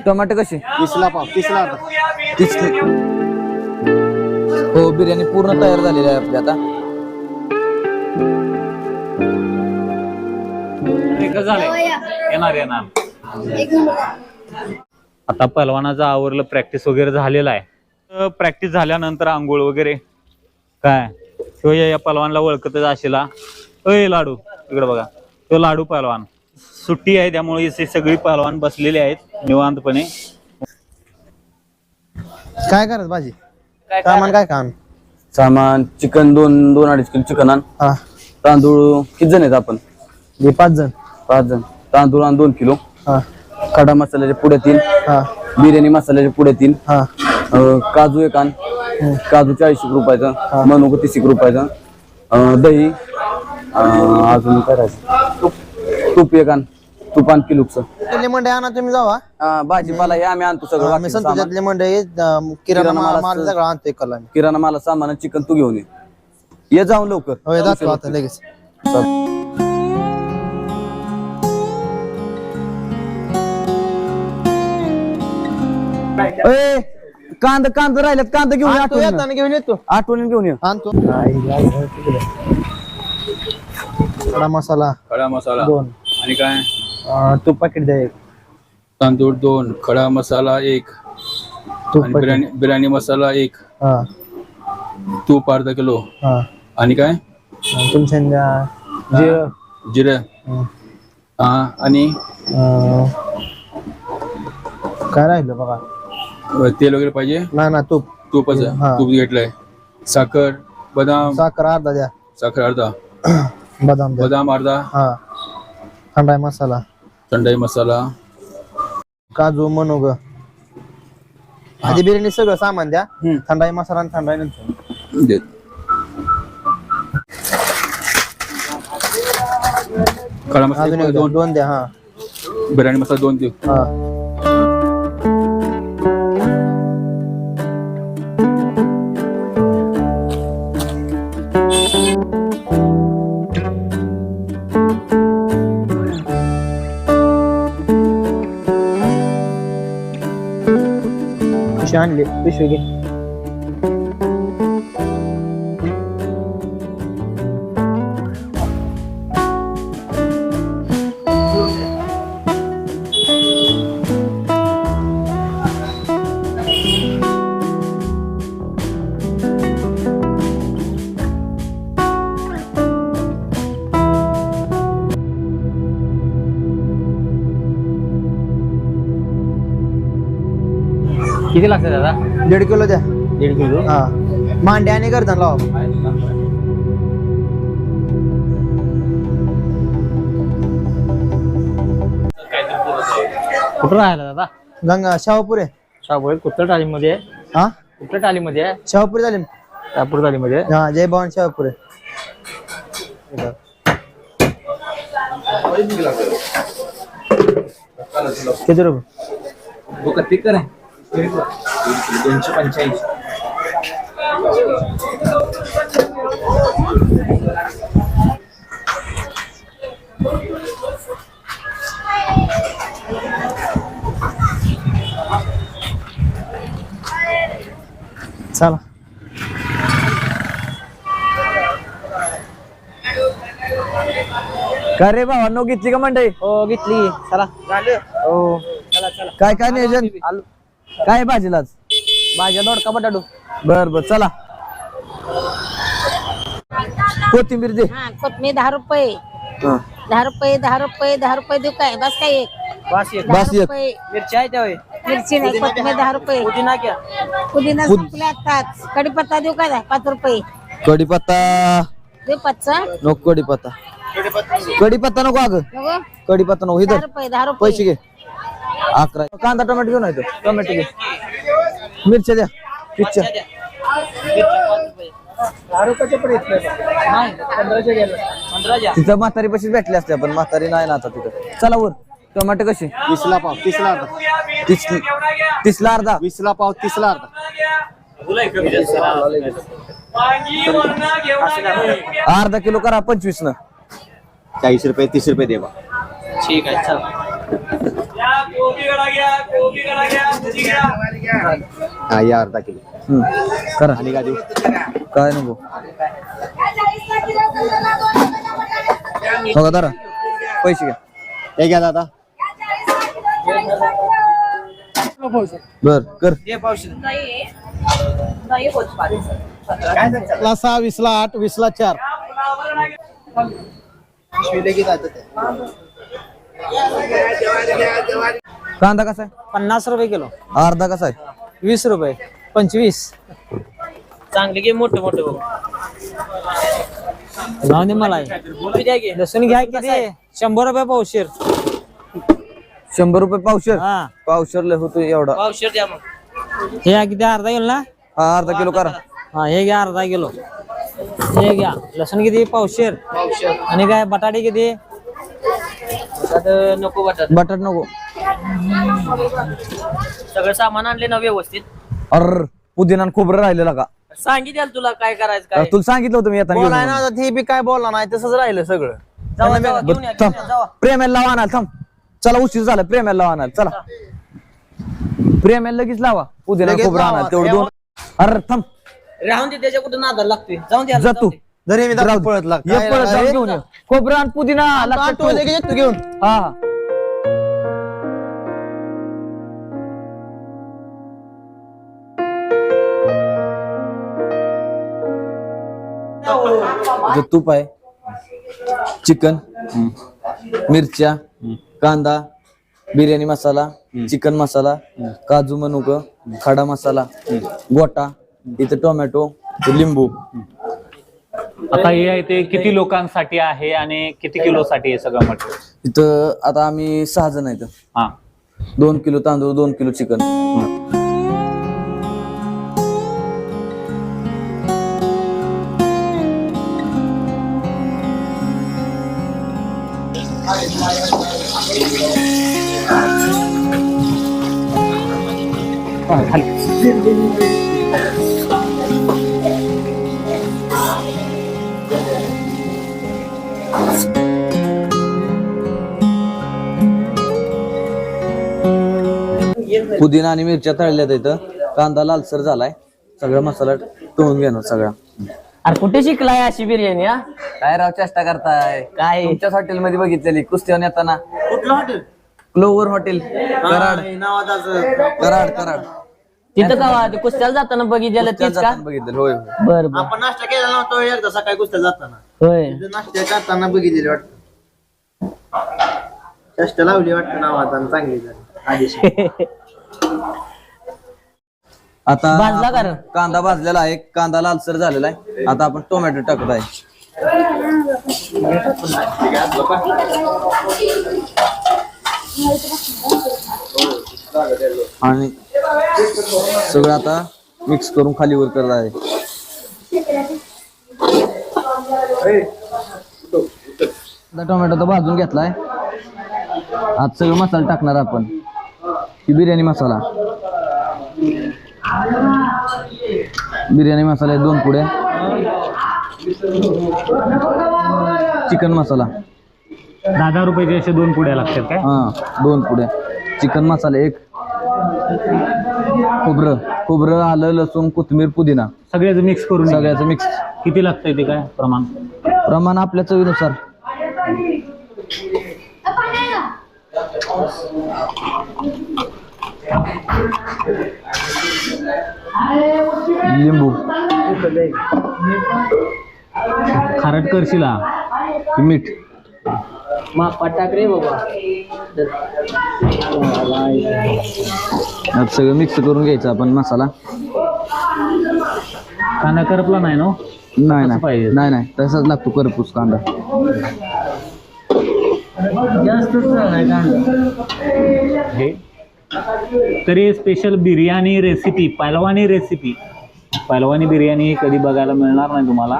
Tomato कशी 20ला पाव 30ला अर्धा. 30. हो बिर्याणी पूर्ण तयार झालेली आहे आपली आता. येणार आता पहलवानाचं आवरलं, प्रॅक्टिस वगैरे झालेला आहे. प्रॅक्टिस झाल्यानंतर आंघोळ वगैरे काय तो या पहलवानला ओळखतच असेला. अय लाडू इकडे बघा, तो लाडू पहलवान. सुट्टी आहे त्यामुळे इथे सगळी पहलवान बसलेले आहेत निवांतपणे. काय करत भाजी सामान काय काम? सामान चिकन 2-2.5 किलो चिकन आण. हा तांदूळ किती जण आहेत आपण? 5 जण. 5 जण. तांदूळ आण 2 किलो. हा खडा मसाल्याचे पुढे 3. हा बिर्याणी मसाल्याचे पुढे 3. हा काजू एक आण. काजू 40 रुपयाचा. मनुका 30 रुपयाचा. दही अजून करायचं तूप एक आण. तूप आण किलोचं. मंडई आणा तुम्ही जावा. भाजीपाला हे आम्ही आणतो सगळं. आम्ही संतोषातले मंडई किराणा माल सगळं आणतोय कला. किराणा माला सामान चिकन तू घेऊन ये जाऊन लवकर. होय जातो आता लगेच. कांदा राहिलेत. कांदा घेऊन आणतो, येताना घेऊन येतो. आठवणी घेऊन ये. आणतो. खडा मसाला खडा मसाला 2. आणि काय? तूप पाकिट द्या 1. तांदूळ 2, खडा मसाला 1, आणि बिर्याणी मसाला 1, हा तूप अर्धा किलो, हा आणि काय? तुमच्या जिरे आणि काय राहिलं बघा. तेल वगैरे पाहिजे ना तूप. तुपाचं हा. तूप घेतलंय. साखर बदाम साखर अर्धा द्या. साखर अर्धा, बदाम द्या. बदाम अर्धा, हा थंडाई मसाला, थंडाई मसाला, काजू मनोग. आधी बिर्याणी सगळं सामान द्या. थंडाई मसाला आणि थंडाई नंतर देत. खडा मसाला अजून 2 द्या. हा बिर्याणी मसाला 2 देऊ. हा पिशवी आणली. पिशवी घे. किती लागतं दादा? 1.5 किलो द्या. 1.5 किलो. हा मांडे आणि गर्दन लावा. कुठं राहिला दादा? गंगा शाहपुरे. शाहपुर कुठल्या टालीमध्ये आहे? हा कुठल्या टालीमध्ये आहे? शाहपुरे झाले. शाहपूर टालीमध्ये आहे. हा जय भवान शाहपुरे. किती रुपये? 285. चला का रे भावांनो घेतली का मंडई? हो घेतली. चला झालं. हो काय काय नियोजन? काय भाजीलाच? भाज्या दोडका बटाटो. बर चला. कोथिंबीर दे. हा कोथमीर 10 रुपये. हा. 10 रुपये 10 रुपये 10 रुपये देऊ काय? बस काय एक? बस एक. 10 बस एक. रुपये. मिरची आहे त्या. मिरची नाही कोथमीर 10 रुपये. पुदिना क्या? पुदिना संपल्या आताच. कढीपत्ता देऊ काय? 5 रुपये कढीपत्ता देऊ. 5चा नको. कढीपत्ता नको अगं. नको. कढीपत्ता नको. 10 इधर रुपये 10 रुपये पैसे घे. 11. कांदा टोमॅटो घेऊन येतो. टोमॅटो घे. मिरच्या द्या. पिच्च्या 10 रुपयाचे पण येत नाही. 15चे गेलं. 15 तिथं म्हातारी पशीच भेटली असते पण म्हातारी नाही ना आता तिथं. चला वर. टोमॅटो कशी? 20ला पाव 30ला अर्धा. 30ला अर्धा. 20ला पाव 30ला अर्धा. अर्धा किलो करा 25 न. 40 रुपये 30 रुपये देवा. ठीक आहे चल. हा या अर्धा किलो करा आणि काय देऊ काय नको बघा दादा पैसे घ्या हे घ्या दादा बर कर 6 20 8 20 4 कांदा कसा आहे 50 रुपये किलो अर्धा कसा आहे 20 रुपये 25 चांगले घे मोठे मोठे जाऊ दे मला लसूण घ्या किती 100 रुपये पावशेर 100 रुपये पावशेर हा पावशेर लय होतो एवढा पावशेर द्या मग हे किती अर्धा किलो ना हा अर्धा किलो करा हा हे घ्या अर्धा किलो हे घ्या लसूण किती पावशेर आणि काय बटाटे किती नको बटाट नको सगळं सामान आणले ना व्यवस्थित अर पुदिना आणि खोबरं राहिलेला का सांगितलं तुला काय करायचं काय तुला सांगितलं होतं मी येताना घेऊन बोलाय ये ना ते बी काय बोलला नाही तसंच राहिलं सगळं जावा, जावा, घेऊन या, थांब. घेऊन या, जावा. प्रेमाला लावा आणाल थांब चला उशीर झाला प्रेमाला लावा आणाल चला प्रेमाला लगेच लावा पुदिना लगेच खोबरं लावा. आणाल तेवढं दोन अरे थांब राहून दे त्याच्या कुठं नादाला लागतोय जाऊन दे जा तू जरी मी राहू दादा दे. पळत लाग ये पळत जाऊन घेऊन ये खोबरं आणि पुदिना लक्षात ठेव. घेऊन हा हा इथं तूप आहे चिकन मिरच्या कांदा बिर्याणी मसाला चिकन मसाला काजू मनुक खडा मसाला गोटा इथं टोमॅटो लिंबू आता हे आहे ते किती लोकांसाठी आहे आणि किती किलोसाठी आहे सगळं मटेरियल इथं आता आम्ही 6 जण आहेत हा 2 किलो तांदूळ 2 किलो चिकन पुदिना आणि मिरच्या तळल्यात इथं कांदा लालसर झालाय सगळा मसाला तळून घेणार सगळा अरे कुठे शिकलाय अशी बिर्याणी हा काय राव चेष्टा करताय काय तुमच्याच हॉटेल मध्ये बघितलेली कुस्तीवर येताना कुठलं hotel clover hotel Karad Karad Karad तिथं का ते कुस्त्याला जाताना बघितलेलं कुस्त्याला तेच का जाताना बघितलेलं होय होय. बर बर आपण नाश्ता केला नव्हता एकदा सकाळी कुस्त्या जाताना होय नाश्ता करताना बघितलेली वाटतं चेष्टा लावली वाटतं नावात चांगली झाली आता भाजला का रे? कांदा भाजलेला आहे कांदा लालसर झालेला आहे आता आपण टोमॅटो टाकत आहे आणि सगळं आता मिक्स करून खाली वर करत आहे टोमॅटो तर भाजून घेतलाय आज सगळं मसाला टाकणार आपण ही बिर्याणी मसाला बिर्याणी मसाला 2 पुड्या चिकन मसाला 10 रुपयाचे असे 2 पुड्या लागतात काय हा 2 पुड्या चिकन मसाला 1 खोबरं आलं लसूण कोथिंबीर पुदिना सगळ्याच मिक्स करून सगळ्याचं मिक्स किती लागतंय ते काय प्रमाण आपल्या चवीनुसार लिंबू खारट करशील मीठ टाक रे बाबा आता सगळं मिक्स करून घ्यायचं आपण मसाला कांदा करपला नाही ना नाही तसं पाहिजे. नाही नाही तसाच लागतो करपूस कांदा हे तरी स्पेशल बिर्याणी रेसिपी पहलवानी बिर्याणी कधी बघायला मिळणार नाही तुम्हाला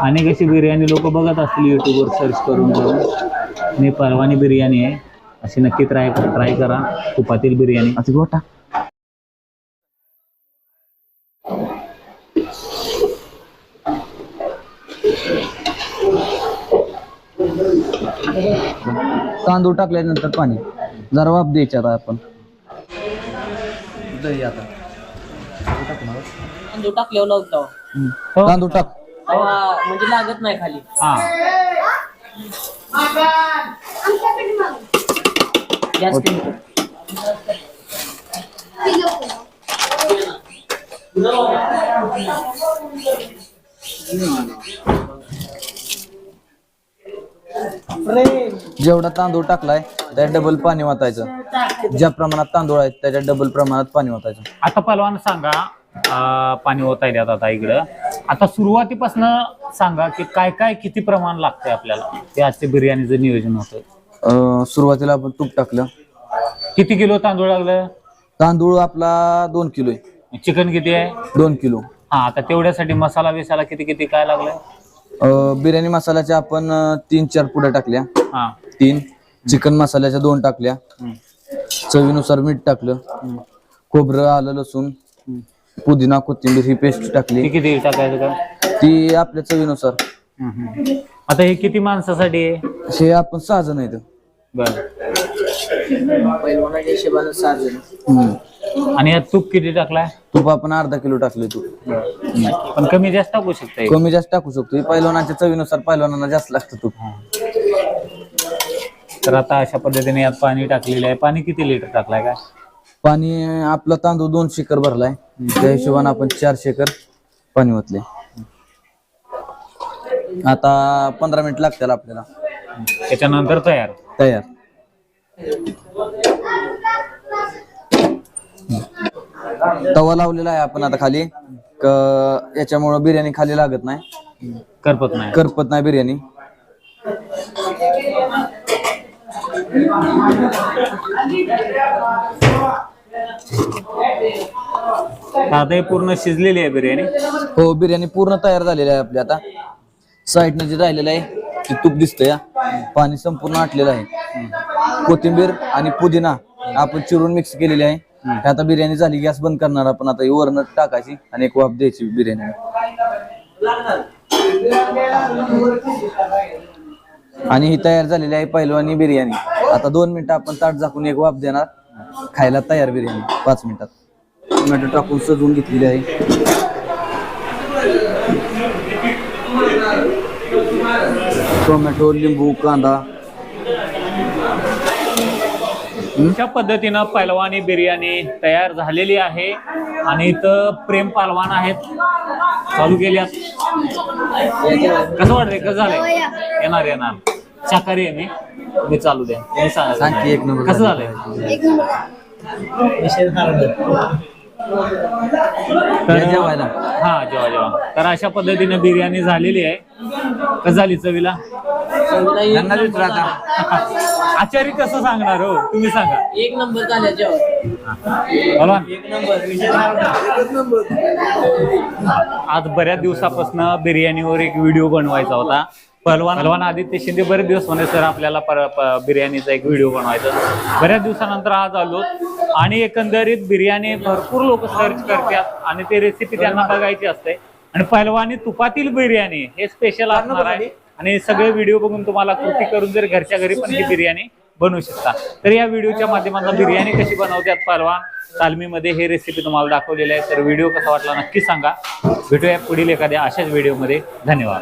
अनेक अशी बिर्याणी लोक बघत असतील युट्यूबवर सर्च करून मी पहलवानी बिर्याणी आहे अशी नक्की ट्राय करा तुपातील बिर्याणी असं गोटा तांदूळ टाकल्यानंतर पाणी जरा वाप द्यायची आता आपण दही आता तांदूळ टाकल्यावर लावतो तांदूळ टाक म्हणजे लागत नाही खाली. हा गॅस जेवढा तांदूळ टाकलाय त्या डबल पाणी वाटायचं. ज्या प्रमाणात तांदूळ आहेत त्याच्या डबल प्रमाणात पाणी वाटायचं. आता पहलवान सांगा पाणी ओतायल्यात आता इकडं. आता सुरुवातीपासून सांगा की काय काय किती प्रमाण लागतंय आपल्याला ते आजच्या बिर्याणीचं नियोजन होतं. सुरुवातीला आपण तूप टाकलं. किती किलो तांदूळ लागलं? तांदूळ आपला 2 किलो आहे. चिकन किती आहे? 2 किलो. हा आता तेवढ्यासाठी मसाला बिसाला किती किती काय लागलं? बिर्याणी मसाल्याच्या आपण 3-4 पुड्या टाकल्या. हा 3. चिकन मसाल्याच्या 2 टाकल्या. चवीनुसार मीठ टाकलं. खोबरं, आलं, लसूण, पुदिना, कोथिंबीर ही पेस्ट टाकली. ती किती टाकायचं का? ती आपल्या चवीनुसार. आता हे किती माणसासाठी आहे? हे आपण 6 जण आहेत. बर पैलवानाच्या हिशोबानं 6 जण. आणि यात तूप किती टाकलाय? तूप आपण अर्धा किलो टाकले. तूप पण कमी जास्त टाकू शकता. कमी जास्त टाकू शकतो. पहिलवानाच्या चवीनुसार पहिलवानांना जास्त लागतं तूप. तर आता अशा पद्धतीने यात पाणी टाकलेलं आहे. पाणी किती लिटर टाकलाय काय? पाणी आपला तांदूळ 2 शेकर भरलाय त्या हिशोबाने आपण 4 शेकर पाणी ओतले. आता 15 मिनिट लागतील आपल्याला. त्याच्यानंतर तयार. तवा लावलेला आहे आपण आता खाली. याच्यामुळे बिर्याणी खाली लागत नाही, करपत नाही बिर्याणी. आता हे पूर्ण शिजलेली आहे बिर्याणी. हो, बिर्याणी पूर्ण तयार झालेली आहे आपली. आता साईडने जे राहिलेलं आहे ते तूप दिसतंय. पाणी संपूर्ण आटलेलं आहे. कोथिंबीर आणि पुदिना आपण चिरून मिक्स केलेली आहे. आता बिर्याणी झाली. गॅस बंद करणार आपण. आता वरण टाकायची आणि एक वाफ द्यायची बिर्याणी. आणि ही तयार झालेली आहे पहिलवानी बिर्याणी. आता 2 मिनिटं आपण ताट झाकून एक वाफ देणार. खायला तयार बिर्याणी 5 मिनिटात. टोमॅटो टाकून सजवून घेतलेली आहे. टोमॅटो, लिंबू, कांदा. अशा पद्धतीनं पैलवानी बिर्याणी तयार झालेली आहे. आणि इथं प्रेम पहलवान आहेत, चालू केल्यात. कसं वाटतंय? कसं झालंय? येणार शाकाहारी आहे मी चालू द्या. तुम्ही सांगा की 1 नंबर कसं झालंय? जेवायला. हा जेव्हा तर अशा पद्धतीने बिर्याणी झालेली आहे. कसं झाली चवीला? आचारी कसं सांगणार हो, तुम्ही सांगा. 1 नंबर झाल्या जेवण. आज बऱ्याच दिवसापासून बिर्याणीवर एक व्हिडिओ बनवायचा होता. पहलवान आदित्य शिंदे बरेच दिवस म्हणे सर आपल्याला बिर्याणीचा एक व्हिडिओ बनवायचा. बऱ्याच दिवसानंतर आज आलो. आणि एकंदरीत बिर्याणी भरपूर लोक सर्च करतात आणि ते रेसिपी त्यांना बघायची असते. आणि पहलवानी तुपातील बिर्याणी हे स्पेशल असणार आहे. आणि सगळे व्हिडिओ बघून तुम्हाला कृती करून जर घरच्या घरी पण ही बिर्याणी बनवू शकता. तर या व्हिडिओच्या माध्यमातून बिर्याणी कशी बनवतात पहलवान तालमीमध्ये हे रेसिपी तुम्हाला दाखवलेली आहे. तर व्हिडिओ कसा वाटला नक्की सांगा. भेटूया पुढील एखाद्या अशाच व्हिडिओमध्ये. धन्यवाद.